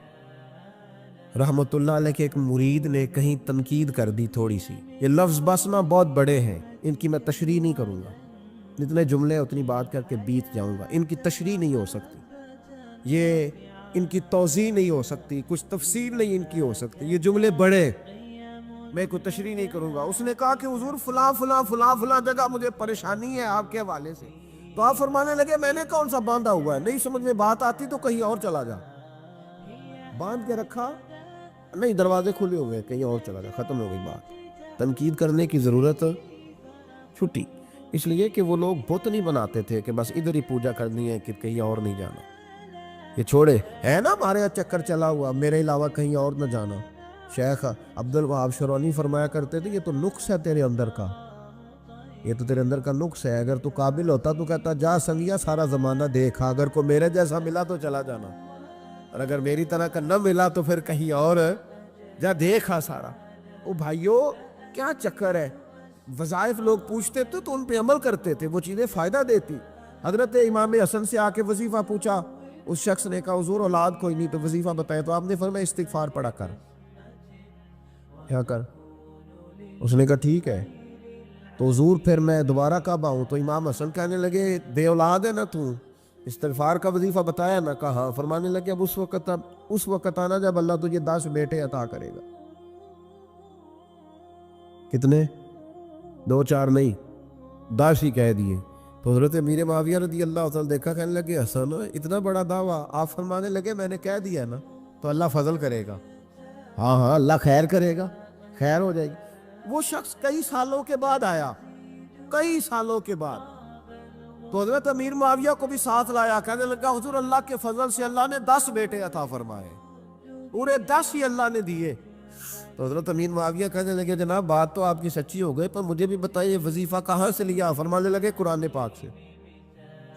رحمۃ اللہ علیہ کے ایک مرید نے کہیں تنقید کر دی تھوڑی سی، یہ لفظ بس نا بہت بڑے ہیں، ان کی میں تشریح نہیں کروں گا، جتنے جملے اتنی بات کر کے بیت جاؤں گا، ان کی تشریح نہیں ہو سکتی، یہ ان کی توضیح نہیں ہو سکتی، کچھ تفسیر نہیں ان کی ہو سکتی، یہ جملے بڑے، میں کوئی تشریح نہیں کروں گا۔ اس نے کہا کہ حضور فلاں فلاں فلاں فلاں جگہ مجھے پریشانی ہے آپ کے حوالے سے، تو آپ فرمانے لگے میں نے کون سا باندھا ہوا ہے، نہیں سمجھ میں بات آتی تو کہیں اور چلا جا، باندھ کے رکھا، نہیں دروازے کھلے ہوئے کہیں اور چلا جا، ختم ہو گئی بات۔ تنقید کرنے کی ضرورت چھٹی، اس لیے کہ وہ لوگ بت نہیں بناتے تھے کہ بس ادھر ہی پوجا کرنی ہے کہ کہیں اور نہیں جانا، یہ چھوڑے ہے نا ہمارے یہاں چکر چلا ہوا، میرے علاوہ کہیں اور نہ جانا۔ شیخ عبدالوہاب شرونی فرمایا کرتے تھے یہ تو نقص ہے تیرے اندر کا، یہ تو تیرے اندر کا نقص ہے، اگر تو قابل ہوتا تو کہتا جا سنگیا سارا زمانہ دیکھا، اگر کوئی میرے جیسا ملا تو چلا جانا، اور اگر میری طرح کا نہ ملا تو پھر کہیں اور جا دیکھا سارا۔ او بھائیو کیا چکر ہے، وظائف لوگ پوچھتے تھے تو ان پہ عمل کرتے تھے، وہ چیزیں فائدہ دیتی۔ حضرت امام حسن سے آ کے وظیفہ پوچھا، اس شخص نے کہا حضور اولاد کوئی نہیں تو وظیفہ بتائے، تو آپ نے فرمایا استغفار پڑھا کر، کیا کر؟ اس نے کہا ٹھیک ہے، تو حضور پھر میں دوبارہ کب آؤں؟ تو امام حسن کہنے لگے بے اولاد ہے نا تو، استغفار کا وظیفہ بتایا نا؟ کہا۔ فرمانے لگے اب اس وقت آنا جب اللہ تجھے 10 بیٹے عطا کرے گا۔ کتنے؟ 2 4 نہیں، 10 ہی کہہ دیے۔ تو حضرت امیر معاویہ رضی اللہ تعالیٰ دیکھا، کہنے لگے حسن اتنا بڑا دعویٰ؟ آپ فرمانے لگے میں نے کہہ دیا نا تو اللہ فضل کرے گا، ہاں ہاں اللہ خیر کرے گا، خیر ہو جائے گی۔ وہ شخص کئی سالوں کے بعد آیا، کئی سالوں کے بعد، تو حضرت امیر معاویہ کو بھی ساتھ لایا، کہنے لگا حضور اللہ کے فضل سے اللہ نے 10 بیٹے عطا فرمائے، پورے 10 ہی اللہ نے دیے۔ تو حضرت امیر معاویہ کہنے لگے جناب بات تو آپ کی سچی ہو گئی، پر مجھے بھی بتائیے وظیفہ کہاں سے لیا؟ فرمانے لگے قرآن پاک سے،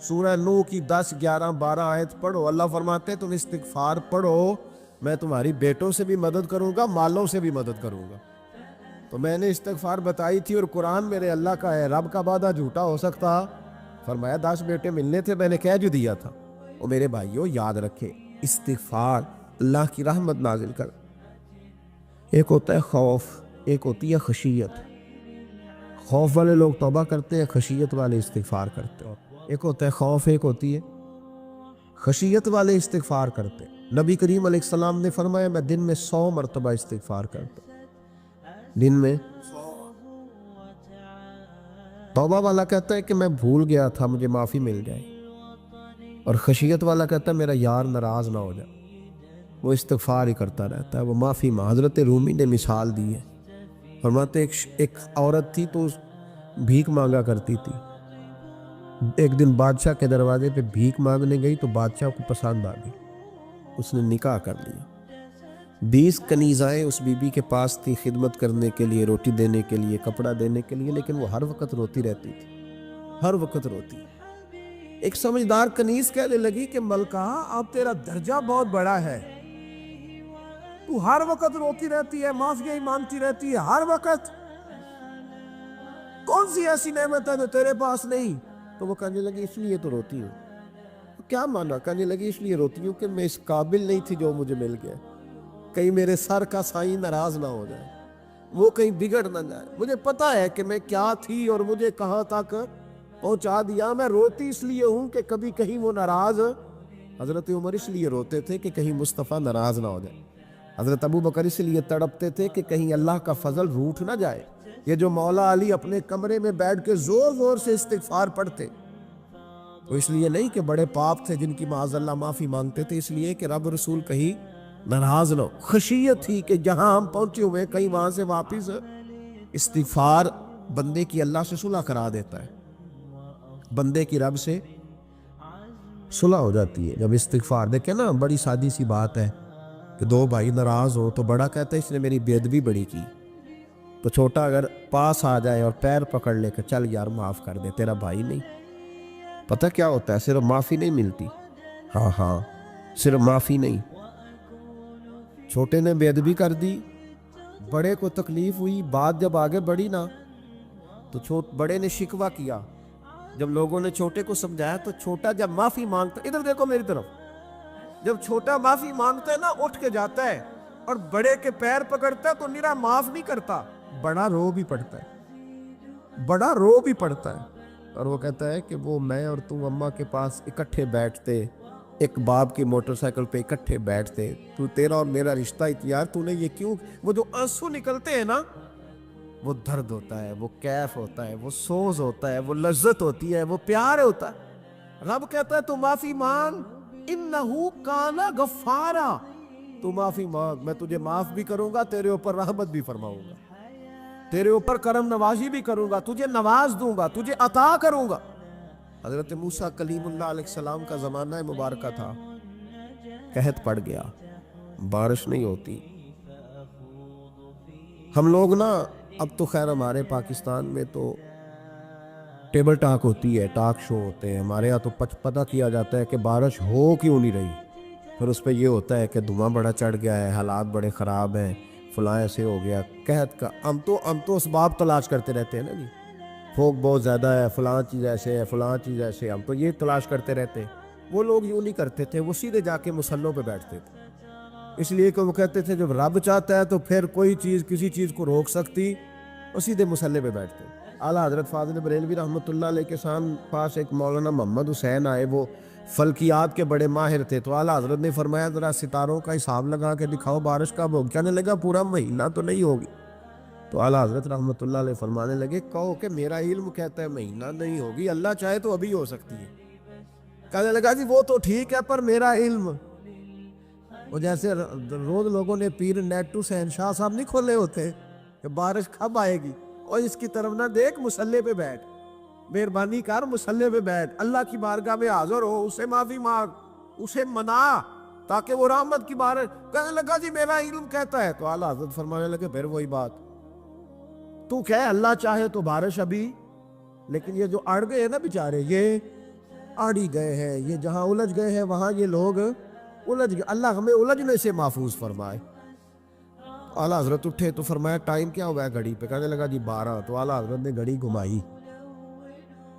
سورہ نوح کی 10 11 12 آیت پڑھو، اللہ فرماتے تم استغفار پڑھو، میں تمہاری بیٹوں سے بھی مدد کروں گا، مالوں سے بھی مدد کروں گا۔ تو میں نے استغفار بتائی تھی اور قرآن میرے اللہ کا ہے، رب کا وعدہ جھوٹا ہو سکتا؟ فرمایا 10 بیٹے ملنے تھے، میں نے کہہ جو دیا تھا۔ اور میرے بھائیوں یاد رکھے استغفار اللہ کی رحمت نازل کر، ایک ہوتا ہے خوف، ایک ہوتی ہے خشیت۔ خوف والے لوگ توبہ کرتے ہیں، خشیت والے استغفار کرتے ہیں۔ ایک ہوتا ہے خوف، ایک ہوتی ہے خشیت والے استغفار کرتے ہیں۔ نبی کریم علیہ السلام نے فرمایا میں دن میں 100 مرتبہ استغفار کرتا ہوں، دن میں 100۔ توبہ والا کہتا ہے کہ میں بھول گیا تھا، مجھے معافی مل جائے، اور خشیت والا کہتا ہے میرا یار ناراض نہ ہو جائے، وہ استغفار ہی کرتا رہتا ہے، وہ معافی حضرت رومی نے مثال دی ہے، فرماتے ایک عورت تھی تو بھیک مانگا کرتی تھی، ایک دن بادشاہ کے دروازے پہ بھیک مانگنے گئی تو بادشاہ کو پسند آ گئی، اس نے نکاح کر لیا۔ 20 کنیزائیں اس بی بی کے پاس تھی خدمت کرنے کے لیے، روٹی دینے کے لیے، کپڑا دینے کے لیے، لیکن وہ ہر وقت روتی رہتی تھی، ہر وقت روتی۔ ایک سمجھدار کنیز کہنے لگی کہ ملکہ اب تیرا درجہ بہت بڑا ہے، تو ہر وقت روتی رہتی ہے، معافیاں ہی مانگتی رہتی ہے ہر وقت، کون سی ایسی نعمت ہے جو تیرے پاس نہیں؟ تو وہ کہنے لگی اس لیے تو روتی ہوں۔ تو کیا مانا؟ کہنے لگی اس لیے روتی ہوں کہ میں اس قابل نہیں تھی جو مجھے مل گیا، کہیں میرے سر کا سائیں ناراض نہ ہو جائے، وہ کہیں بگڑ نہ جائے، مجھے پتا ہے کہ میں کیا تھی اور مجھے کہاں تک پہنچا دیا. میں روتی اس لیے ہوں کہ کبھی کہیں وہ ناراض. حضرت عمر اس لیے روتے تھے کہ کہیں مصطفیٰ ناراض نہ ہو جائے. حضرت ابو بکر اس لیے تڑپتے تھے کہ کہیں اللہ کا فضل روٹھ نہ جائے. یہ جو مولا علی اپنے کمرے میں بیٹھ کے زور زور سے استغفار پڑھتے، تو اس لیے نہیں کہ بڑے پاپ تھے جن کی معاذ اللہ معافی مانگتے تھے، اس لیے کہ رب رسول کہیں ناراض نہ ہو. خشیت تھی کہ جہاں ہم پہنچے ہوئے کہیں وہاں سے واپس. استغفار بندے کی اللہ سے صلح کرا دیتا ہے، بندے کی رب سے صلح ہو جاتی ہے جب استغفار. دیکھیں نا، بڑی سادی سی بات ہے کہ دو بھائی ناراض ہو تو بڑا کہتا ہے اس نے میری بے ادبی بڑی کی، تو چھوٹا اگر پاس آ جائے اور پیر پکڑ لے کہ چل یار معاف کر دے، تیرا بھائی نہیں. پتہ کیا ہوتا ہے؟ صرف معافی نہیں ملتی. ہاں صرف معافی نہیں. چھوٹے نے بے ادبی کر دی، بڑے کو تکلیف ہوئی، بات جب آگے بڑھی نا تو بڑے نے شکوہ کیا. جب لوگوں نے چھوٹے کو سمجھایا تو چھوٹا جب معافی مانگتا، ادھر دیکھو میری طرف، جب چھوٹا معافی مانگتا ہے نا اٹھ کے جاتا ہے اور بڑے کے پیر پکڑتا ہے تو نرا معاف نہیں کرتا، بڑا رو بھی پڑتا ہے، بڑا رو بھی پڑتا ہے. اور وہ کہتا ہے کہ وہ میں اور تم اماں کے پاس اکٹھے بیٹھتے، ایک باپ کی موٹر سائیکل پہ اکٹھے بیٹھتے، تو تیرا اور میرا رشتہ یار تو نے یہ کیوں. وہ جو آنسو نکلتے ہیں نا، وہ درد ہوتا ہے، وہ کیف ہوتا ہے، وہ سوز ہوتا ہے، وہ لذت ہوتی ہے، وہ پیار ہوتا ہے. رب کہتا ہے تو معافی مانگ، انہو کان غفارا، تو معافی مانگ، میں تجھے معاف بھی کروں گا، تیرے اوپر رحمت بھی فرماؤں گا، تیرے اوپر کرم نوازی بھی کروں گا، تجھے نواز دوں گا، تجھے عطا کروں گا. حضرت موسیٰ کلیم اللہ علیہ السلام کا زمانہ مبارکہ تھا، قحط پڑ گیا، بارش نہیں ہوتی. ہم لوگ نا اب تو خیر ہمارے پاکستان میں تو ٹیبل ٹاک ہوتی ہے، ٹاک شو ہوتے ہیں. ہمارے یہاں تو پتہ کیا جاتا ہے کہ بارش ہو کیوں نہیں رہی، پھر اس پہ یہ ہوتا ہے کہ دھواں بڑا چڑھ گیا ہے، حالات بڑے خراب ہیں، فلاں ایسے ہو گیا قحط کا. ہم تو اسباب تلاش کرتے رہتے ہیں نا جی، پھوک بہت زیادہ ہے، فلاں چیز ایسے ہے، فلاں چیز ایسے ہے، ہم تو یہ تلاش کرتے رہتے. وہ لوگ یوں نہیں کرتے تھے، وہ سیدھے جا کے مصلوں پہ بیٹھتے تھے، اس لیے کہ وہ کہتے تھے جب رب چاہتا ہے تو پھر کوئی چیز کسی چیز کو روک سکتی. وہ سیدھے مصلے پہ بیٹھتے. اعلیٰ حضرت فاضل بریلوی رحمۃ اللہ علیہ کے پاس ایک مولانا محمد حسین آئے، وہ فلکیات کے بڑے ماہر تھے. تو اعلیٰ حضرت نے فرمایا ذرا ستاروں کا حساب لگا کے دکھاؤ بارش کب ہوگی. کہنے لگا پورا مہینہ تو نہیں ہوگی. تو اعلیٰ حضرت رحمۃ اللہ علیہ فرمانے لگے کہو کہ میرا علم کہتا ہے مہینہ نہیں ہوگی، اللہ چاہے تو ابھی ہو سکتی ہے. کہنے لگا جی وہ تو ٹھیک ہے پر میرا علم. وہ جیسے روز لوگوں نے پیر نیٹو شہنشاہ صاحب نہیں کھولے ہوتے کہ بارش کب آئے گی، اور اس کی طرف نہ دیکھ، مصلے پہ بیٹھ، مہربانی کر مصلے پہ بیٹھ، اللہ کی بارگاہ میں حاضر ہو، اسے معافی مانگ، اسے منا تاکہ وہ رحمت کی بارش. کہنے لگا جی میرا علم کہتا ہے. تو اعلیٰ حضرت فرمانے لگے پھر وہی بات، تو کہ اللہ چاہے تو بارش ابھی، لیکن یہ جو اڑ گئے ہیں نا بیچارے، یہ اڑ ہی گئے ہیں، یہ جہاں الجھ گئے ہیں وہاں یہ لوگ الجھ گئے. اللہ ہمیں الجھنے سے محفوظ فرمائے. اعلیٰ حضرت اٹھے تو فرمایا ٹائم کیا ہوا ہے گھڑی پہ؟ کہنے لگا جی 12. تو اعلیٰ حضرت نے گھڑی گھمائی،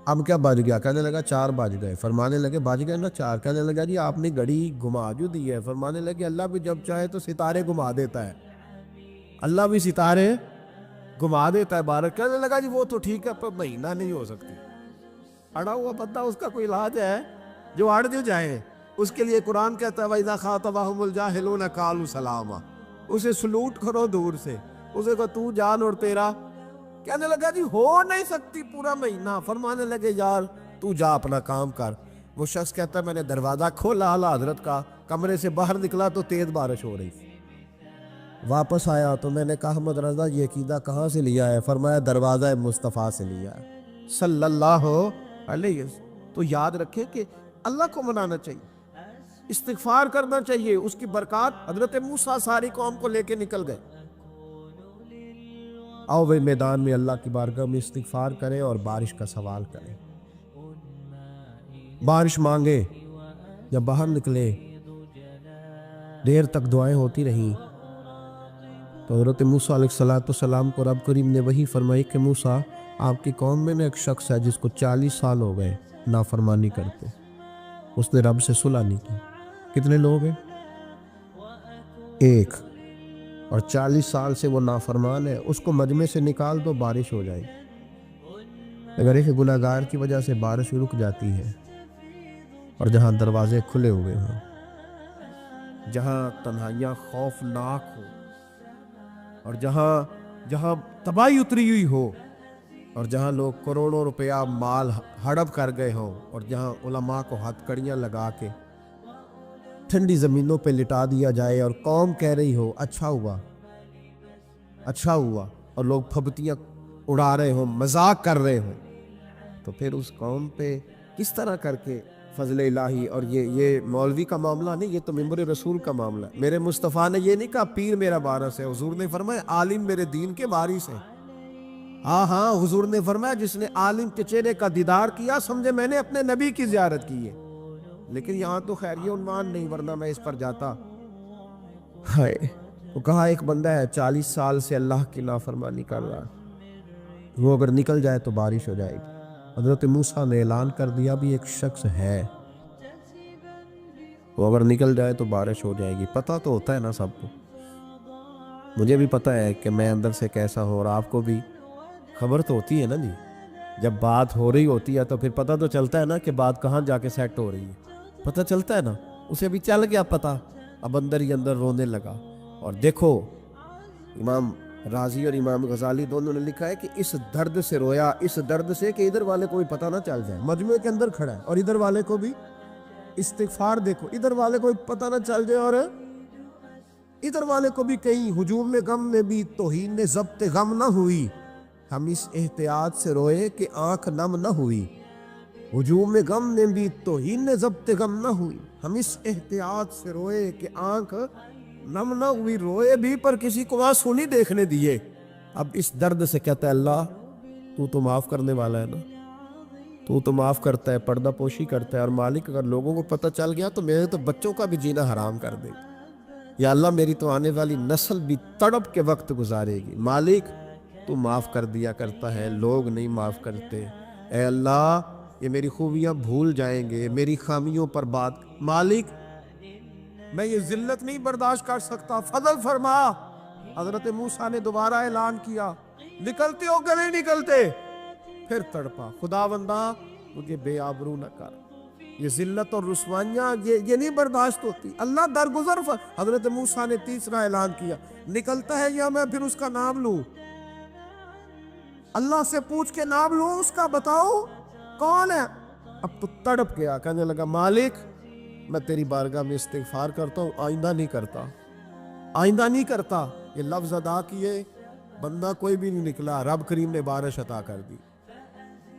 اب کیا بج گیا؟ کہنے لگا 4 بج گئے. فرمانے لگے بج گئے نا 4. کہنے لگا جی آپ نے گھڑی گھما جو دی ہے. فرمانے لگے اللہ بھی جب چاہے تو ستارے گھما دیتا ہے، اللہ بھی ستارے گھما دیتا ہے بارش. کہنے لگا جی وہ تو ٹھیک ہے پر مہینہ نہیں ہو سکتی. اڑا ہوا بندہ، اس کا کوئی علاج ہے؟ جو اڑ جو جائے اس کے لیے قرآن کہتا ہے وَإِذَا خَاطَبَهُمُ الْجَاهِلُونَ قَالُوا سَلَامًا. اسے سلوٹ کرو دور سے، اسے کہو تو جان اور تیرا. کہنے لگا جی ہو نہیں سکتی پورا مہینہ. فرمانے لگے یار تو جا اپنا کام کر. وہ شخص کہتا ہے میں نے دروازہ کھولا اعلیٰ حضرت کا، کمرے سے باہر نکلا تو تیز بارش ہو رہی تھی. واپس آیا تو میں نے کہا احمد رضا یہ عقیدہ کہاں سے لیا ہے؟ فرمایا دروازہ مصطفیٰ سے لیا ہے صلی اللہ علیہ وسلم. تو یاد رکھیں کہ اللہ کو منانا چاہیے، استغفار کرنا چاہیے، اس کی برکات. حضرت موسیٰ ساری قوم کو لے کے نکل گئے. آؤ وہ میدان میں اللہ کی بارگاہ میں استغفار کریں اور بارش کا سوال کریں، بارش مانگے. جب باہر نکلے دیر تک دعائیں ہوتی رہیں تو حضرت موسیٰ علیہ السلام کو رب کریم نے وحی فرمائی کہ موسیٰ آپ کی قوم میں ایک شخص ہے جس کو 40 سال ہو گئے نافرمانی کرتے، اس نے رب سے صلح نہیں کی. کتنے لوگ ہیں؟ ایک، اور 40 سال سے وہ نافرمان ہے. اس کو مجمع سے نکال دو بارش ہو جائے. اگر ایک گناہگار کی وجہ سے بارش رک جاتی ہے اور جہاں دروازے کھلے ہوئے ہوں، جہاں تنہائیاں خوفناک ہو، اور جہاں تباہی اتری ہوئی ہو، اور جہاں لوگ کروڑوں روپیہ مال ہڑپ کر گئے ہوں، اور جہاں علماء کو ہتھکڑیاں لگا کے ٹھنڈی زمینوں پہ لٹا دیا جائے اور قوم کہہ رہی ہو اچھا ہوا اچھا ہوا، اور لوگ پھبتیاں اڑا رہے ہوں، مذاق کر رہے ہوں، تو پھر اس قوم پہ کس طرح کر کے فضل الہی؟ اور یہ مولوی کا معاملہ نہیں، یہ تو ممبر رسول کا معاملہ ہے۔ میرے مصطفیٰ نے یہ نہیں کہا پیر میرا وارث ہے، حضور نے فرمایا عالم میرے دین کے وارث ہیں۔ ہاں حضور نے فرمایا جس نے عالم کے چہرے کا دیدار کیا سمجھے میں نے اپنے نبی کی زیارت کی ہے۔ لیکن یہاں تو خیر یہ عنوان نہیں، ورنہ میں اس پر جاتا۔ ہائے، وہ کہا ایک بندہ ہے 40 سال سے اللہ کی نافرمانی کر رہا ہے، وہ اگر نکل جائے تو بارش ہو جائے گی۔ حضرت موسیٰ نے اعلان کر دیا بھی ایک شخص ہے، وہ اگر نکل جائے تو بارش ہو جائے گی۔ پتہ تو ہوتا ہے نا سب کو، مجھے بھی پتہ ہے کہ میں اندر سے کیسا ہوں، اور آپ کو بھی خبر تو ہوتی ہے نا جی۔ جب بات ہو رہی ہوتی ہے تو پھر پتہ تو چلتا ہے نا کہ بات کہاں جا کے سیٹ ہو رہی ہے، پتہ چلتا ہے نا۔ اسے بھی چل گیا پتہ، اب اندر ہی اندر رونے لگا۔ اور دیکھو امام رازی اور امام غزالی دونوں نے لکھا ہے کہ اس درد سے رویا، اس درد سے کہ ادھر والے کو بھی پتہ نہ چل جائے، مجموعے کے اندر کھڑا ہے اور ادھر والے کو بھی استغفار، دیکھو ادھر والے کو بھی پتہ نہ چل جائے اور ادھر والے کو بھی کہیں ہجوم میں غم میں بھی توہین نے ضبط غم نہ ہوئی، ہم اس احتیاط سے روئے کہ آنکھ نم نہ ہوئی۔ ہجوم میں غم نے بھی توہین نے ضبط غم نہ ہوئی، ہم اس احتیاط سے روئے کہ آنکھ نم نہ ہوئی، روئے بھی پر کسی کو آنسو نہیں دیکھنے دیے۔ اب اس درد سے کہتا ہے اللہ تو معاف کرنے والا ہے نا، تو معاف کرتا ہے، پردہ پوشی کرتا ہے، اور مالک اگر لوگوں کو پتہ چل گیا تو میرے تو بچوں کا بھی جینا حرام کر دے گا، یا اللہ میری تو آنے والی نسل بھی تڑپ کے وقت گزارے گی۔ مالک تو معاف کر دیا کرتا ہے، لوگ نہیں معاف کرتے، اے اللہ یہ میری خوبیاں بھول جائیں گے، میری خامیوں پر بات، مالک میں یہ ذلت نہیں برداشت کر سکتا، فضل فرما۔ حضرت موسیٰ نے دوبارہ اعلان کیا نکلتے ہو کہ نہیں نکلتے؟ پھر تڑپا خداوندا مجھے بے آبرو نہ کر، یہ ذلت اور رسوائیاں یہ نہیں برداشت ہوتی، اللہ درگزر حضرت موسیٰ نے تیسرا اعلان کیا نکلتا ہے یا میں پھر اس کا نام لوں؟ اللہ سے پوچھ کے نام لوں اس کا، بتاؤ کون ہے؟ اب تو تڑپ گیا، کہنے لگا مالک میں تیری بارگاہ میں استغفار کرتا ہوں، آئندہ نہیں کرتا، آئندہ نہیں کرتا۔ یہ لفظ ادا کیے، بندہ کوئی بھی نہیں نکلا، رب کریم نے بارش عطا کر دی،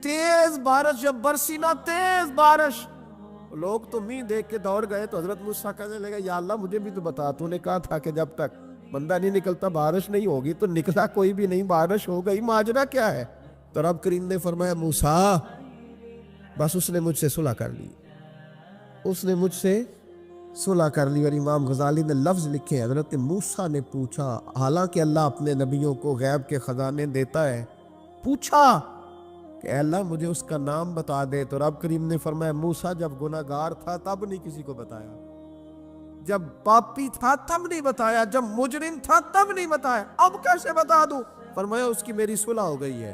تیز بارش جب برسی نا، تیز بارش، لوگ تو میںہ دیکھ کے دوڑ گئے، تو حضرت موسیٰ کہنے لگا یا اللہ مجھے بھی تو بتا، تو نے کہا تھا کہ جب تک بندہ نہیں نکلتا بارش نہیں ہوگی، تو نکلا کوئی بھی نہیں، بارش ہو گئی، ماجرا کیا ہے؟ تو رب کریم نے فرمایا موسیٰ بس اس نے مجھ سے صلح کر لی، اس نے مجھ سے صلح کر لی۔ اور امام غزالی نے لفظ لکھے، حضرت موسیٰ نے پوچھا، حالانکہ اللہ اپنے نبیوں کو غیب کے خزانے دیتا ہے، پوچھا کہ اے اللہ مجھے اس کا نام بتا دے، تو رب کریم نے فرمایا موسیٰ جب گناہگار تھا تب نہیں کسی کو بتایا، جب پاپی تھا تب نہیں بتایا، جب مجرم تھا تب نہیں بتایا، اب کیسے بتا دوں؟ فرمایا اس کی میری صلح ہو گئی ہے،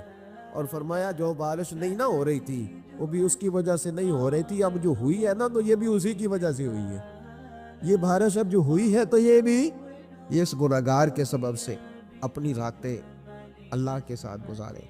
اور فرمایا جو بارش نہیں نہ ہو رہی تھی وہ بھی اس کی وجہ سے نہیں ہو رہی تھی، اب جو ہوئی ہے نا تو یہ بھی اسی کی وجہ سے ہوئی ہے، یہ بارش اب جو ہوئی ہے تو یہ بھی اس گناہگار کے سبب سے۔ اپنی راتیں اللہ کے ساتھ گزارے۔